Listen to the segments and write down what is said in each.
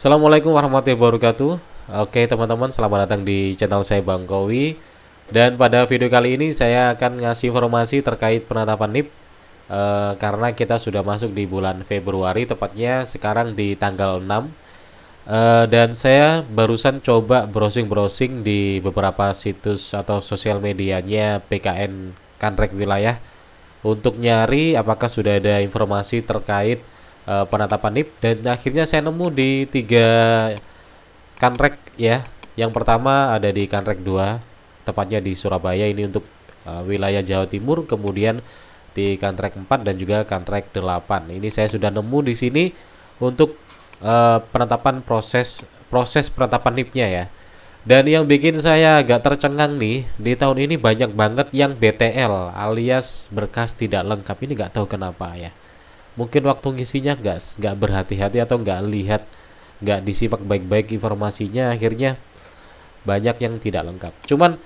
Assalamualaikum warahmatullahi wabarakatuh. Oke teman-teman, selamat datang di channel saya Bang Kowi. Dan pada video kali ini saya akan ngasih informasi terkait penetapan NIP, karena kita sudah masuk di bulan Februari, tepatnya sekarang di tanggal 6. Dan saya barusan coba browsing-browsing di beberapa situs atau sosial medianya PKN Kanrek Wilayah untuk nyari apakah sudah ada informasi terkait penetapan NIP, dan akhirnya saya nemu di tiga Kanrek ya. Yang pertama ada di Kanrek 2, tepatnya di Surabaya, ini untuk wilayah Jawa Timur. Kemudian di Kanrek 4 dan juga Kanrek 8. Ini saya sudah nemu di sini untuk penetapan proses penetapan NIP-nya ya. Dan yang bikin saya agak tercengang nih, di tahun ini banyak banget yang BTL alias berkas tidak lengkap. Ini nggak tahu kenapa ya. Mungkin waktu ngisinya nggak berhati-hati atau nggak disimak baik-baik informasinya, akhirnya banyak yang tidak lengkap. Cuman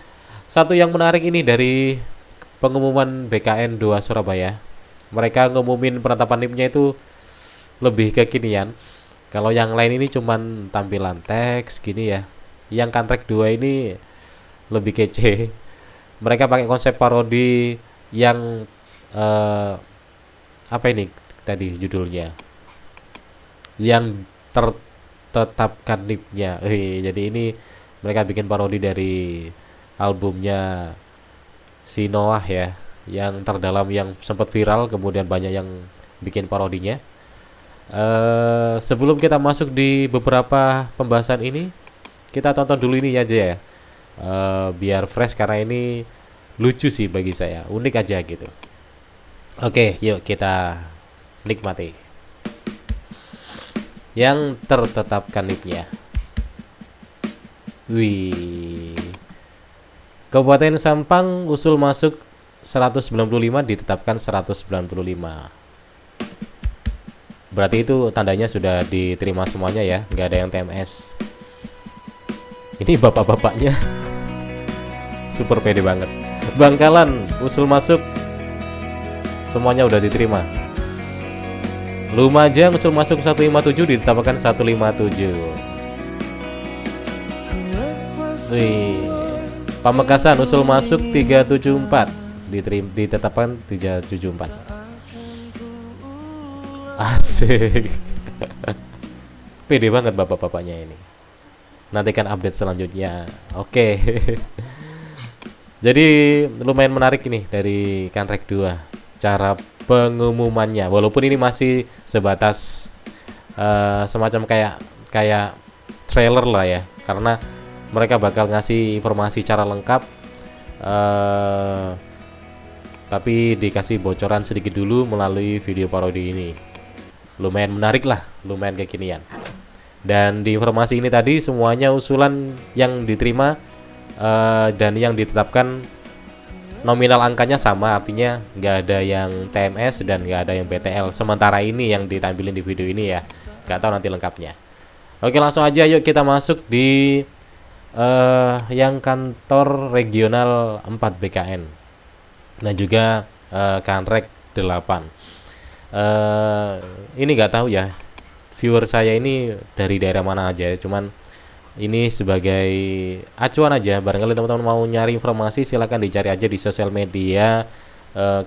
satu yang menarik ini dari pengumuman BKN 2 Surabaya. Mereka ngumumin penetapan NIP-nya itu lebih kekinian. Kalau yang lain ini cuman tampilan teks gini ya. Yang Kanrek 2 ini lebih kece. Mereka pakai konsep parodi yang apa ini tadi judulnya? Yang tertetapkan NIP-nya. Jadi ini mereka bikin parodi dari albumnya si Noah ya, yang terdalam, yang sempat viral, kemudian banyak yang bikin parodinya. Sebelum kita masuk di beberapa pembahasan ini, kita tonton dulu ini aja ya. Biar fresh karena ini lucu sih bagi saya, unik aja gitu. Oke, yuk kita nikmati. Yang tertetapkan NIP-nya. Wih. Kabupaten Sampang usul masuk 195, ditetapkan 195. Berarti itu tandanya sudah diterima semuanya ya, nggak ada yang TMS. Ini bapak-bapaknya super pede banget. Bangkalan usul masuk, semuanya udah diterima. Lumajang usul masuk 157, ditetapkan 157. Wih. Pamekasan usul masuk 374, ditetapkan 374. Asik. Pede banget bapak-bapaknya ini. Nantikan update selanjutnya. Oke. Jadi lumayan menarik nih dari Kanrek 2 cara pengumumannya. Walaupun ini masih sebatas semacam kayak trailer lah ya, karena mereka bakal ngasih informasi cara lengkap, tapi dikasih bocoran sedikit dulu melalui video parodi ini. Lumayan menarik lah, lumayan kekinian. Dan di informasi ini tadi semuanya usulan yang diterima dan yang ditetapkan nominal angkanya sama, artinya nggak ada yang TMS dan nggak ada yang BTL. Sementara ini yang ditampilin di video ini ya, nggak tahu nanti lengkapnya. Oke, langsung aja yuk kita masuk di yang kantor regional 4 BKN. Nah juga Kanrek 8. Ini nggak tahu ya, viewer saya ini dari daerah mana aja, cuman ini sebagai acuan aja. Barangkali teman-teman mau nyari informasi, silahkan dicari aja di sosial media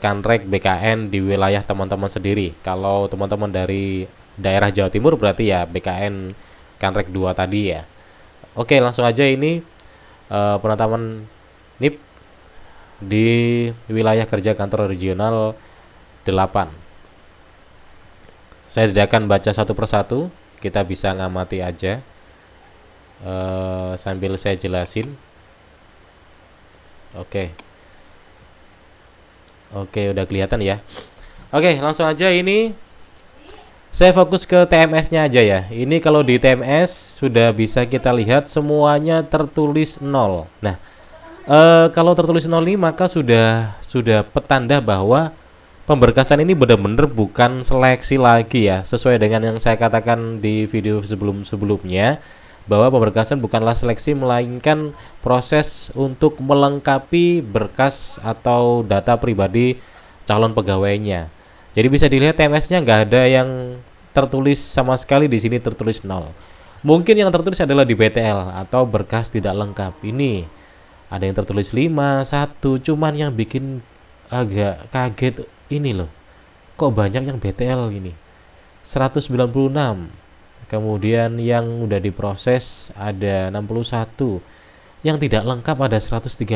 Kanrek BKN di wilayah teman-teman sendiri. Kalau teman-teman dari daerah Jawa Timur berarti ya BKN Kanrek 2 tadi ya. Oke, langsung aja ini penetapan NIP di wilayah kerja kantor regional 8. Saya tidak akan baca satu persatu, kita bisa ngamati aja sambil saya jelasin. Oke, udah kelihatan ya. Oke, langsung aja ini saya fokus ke TMS-nya aja ya. Ini kalau di TMS sudah bisa kita lihat semuanya tertulis 0. Nah, kalau tertulis 0 ini maka sudah petanda bahwa pemberkasan ini benar-benar bukan seleksi lagi ya. Sesuai dengan yang saya katakan di video sebelumnya, bahwa pemberkasan bukanlah seleksi melainkan proses untuk melengkapi berkas atau data pribadi calon pegawainya. Jadi bisa dilihat TMS-nya nggak ada yang tertulis sama sekali, di sini tertulis 0. Mungkin yang tertulis adalah di BTL atau berkas tidak lengkap. Ini ada yang tertulis 5 1, cuman yang bikin agak kaget ini loh. Kok banyak yang BTL gini? 196. Kemudian yang udah diproses ada 61. Yang tidak lengkap ada 135.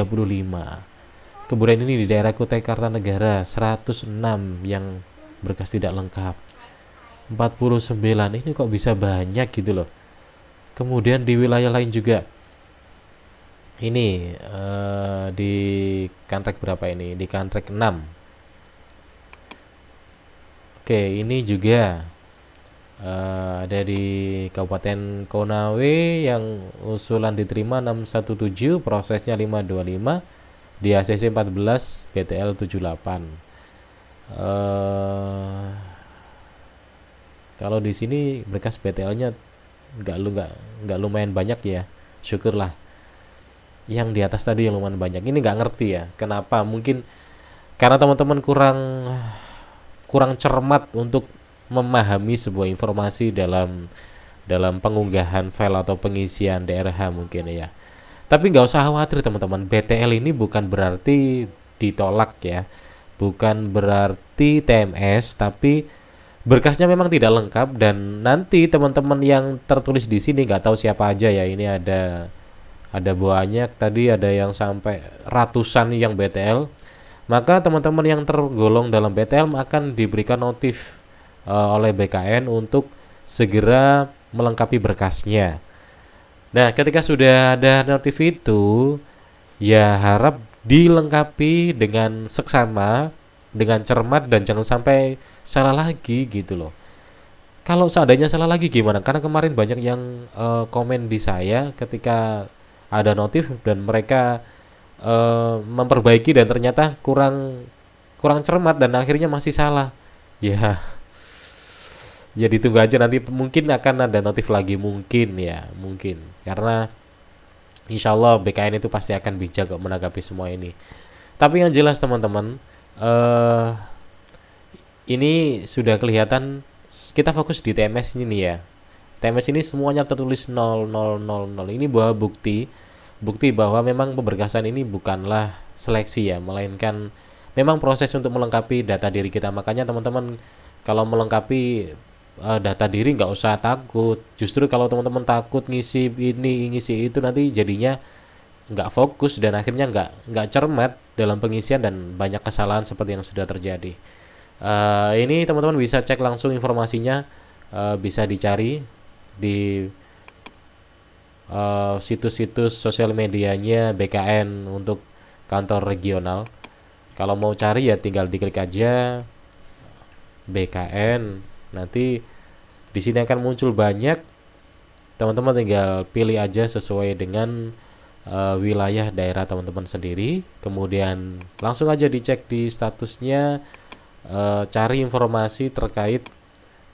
Kemudian ini di daerah Kutai Kartanegara 106 yang berkas tidak lengkap. 49. Ini kok bisa banyak gitu loh. Kemudian di wilayah lain juga. Ini di kantrek berapa ini? Di kantrek 6. Oke, ini juga ada di Kabupaten Konawe yang usulan diterima 617, prosesnya 525, di ACC 14, BTL 78. Kalau di sini berkas BTL-nya nggak lumayan banyak ya, syukurlah. Yang di atas tadi yang lumayan banyak, ini nggak ngerti ya kenapa. Mungkin karena teman-teman kurang kurang cermat untuk memahami sebuah informasi dalam pengunggahan file atau pengisian DRH mungkin ya. Tapi nggak usah khawatir teman-teman, BTL ini bukan berarti ditolak ya, bukan berarti TMS, tapi berkasnya memang tidak lengkap. Dan nanti teman-teman yang tertulis di sini nggak tahu siapa aja ya, ini ada banyak tadi, ada yang sampai ratusan yang BTL. Maka teman-teman yang tergolong dalam BTL akan diberikan notif oleh BKN untuk segera melengkapi berkasnya. Nah, ketika sudah ada notif itu, ya harap dilengkapi dengan seksama, dengan cermat, dan jangan sampai salah lagi gitu loh. Kalau seandainya salah lagi gimana? Karena kemarin banyak yang komen di saya ketika ada notif dan mereka memperbaiki dan ternyata kurang cermat dan akhirnya masih salah. Ya, ya ditunggu aja, nanti mungkin akan ada notif lagi, mungkin ya, mungkin. Karena insya Allah BKN itu pasti akan bijak kok menanggapi semua ini. Tapi yang jelas teman-teman, ini sudah kelihatan. Kita fokus di TMS ini nih ya. TMS ini semuanya tertulis 0000. Ini bahwa bukti bahwa memang pemberkasan ini bukanlah seleksi ya, melainkan memang proses untuk melengkapi data diri kita. Makanya teman-teman kalau melengkapi data diri nggak usah takut. Justru kalau teman-teman takut ngisi ini ngisi itu, nanti jadinya nggak fokus dan akhirnya nggak cermat dalam pengisian dan banyak kesalahan seperti yang sudah terjadi. Ini teman-teman bisa cek langsung informasinya, bisa dicari di situs-situs sosial medianya BKN untuk kantor regional. Kalau mau cari ya tinggal diklik aja BKN, nanti di sini akan muncul banyak. Teman-teman tinggal pilih aja sesuai dengan wilayah daerah teman-teman sendiri, kemudian langsung aja dicek di statusnya, cari informasi terkait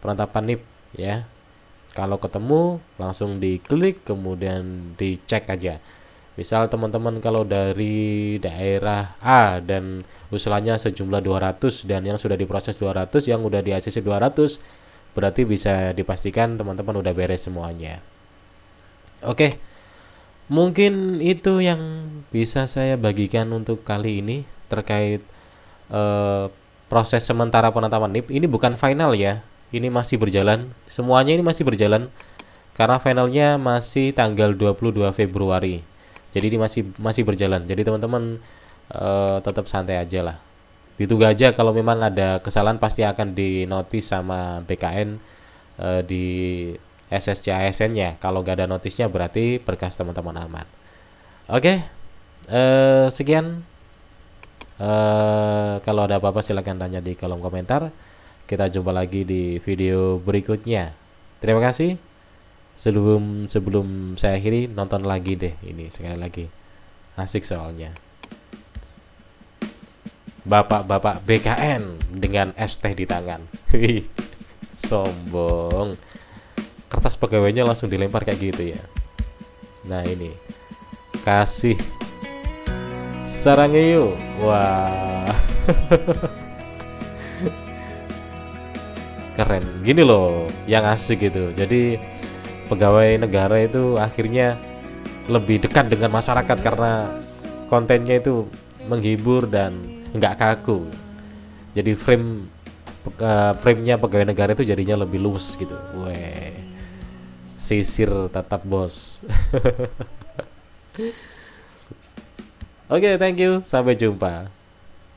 penetapan NIP ya. Kalau ketemu langsung diklik, kemudian dicek aja. Misal teman-teman kalau dari daerah A dan usulannya sejumlah 200 dan yang sudah diproses 200, yang udah di ACC 200, berarti bisa dipastikan teman-teman udah beres semuanya. Oke, mungkin itu yang bisa saya bagikan untuk kali ini terkait proses sementara penetapan NIP. Ini bukan final ya, ini masih berjalan. Semuanya ini masih berjalan karena finalnya masih tanggal 22 Februari. Jadi ini masih berjalan. Jadi teman-teman tetap santai aja lah. Ditunggu aja, kalau memang ada kesalahan pasti akan dinotis sama BKN di SSC ASN-nya. Kalau nggak ada notisnya berarti berkas teman-teman aman. Oke, sekian. Kalau ada apa-apa silahkan tanya di kolom komentar. Kita jumpa lagi di video berikutnya. Terima kasih. Sebelum saya akhiri, nonton lagi deh ini sekali lagi. Asik soalnya. Bapak-bapak BKN dengan es teh di tangan. Sombong. Kertas pegawainya langsung dilempar kayak gitu ya. Nah ini, kasih Sarangeyo. Wah. Keren. Gini loh yang asik gitu. Jadi pegawai negara itu akhirnya lebih dekat dengan masyarakat karena kontennya itu menghibur dan nggak kaku. Jadi frame-nya pegawai negara itu jadinya lebih luas gitu. Weh, sisir tatap bos. Oke, thank you. Sampai jumpa.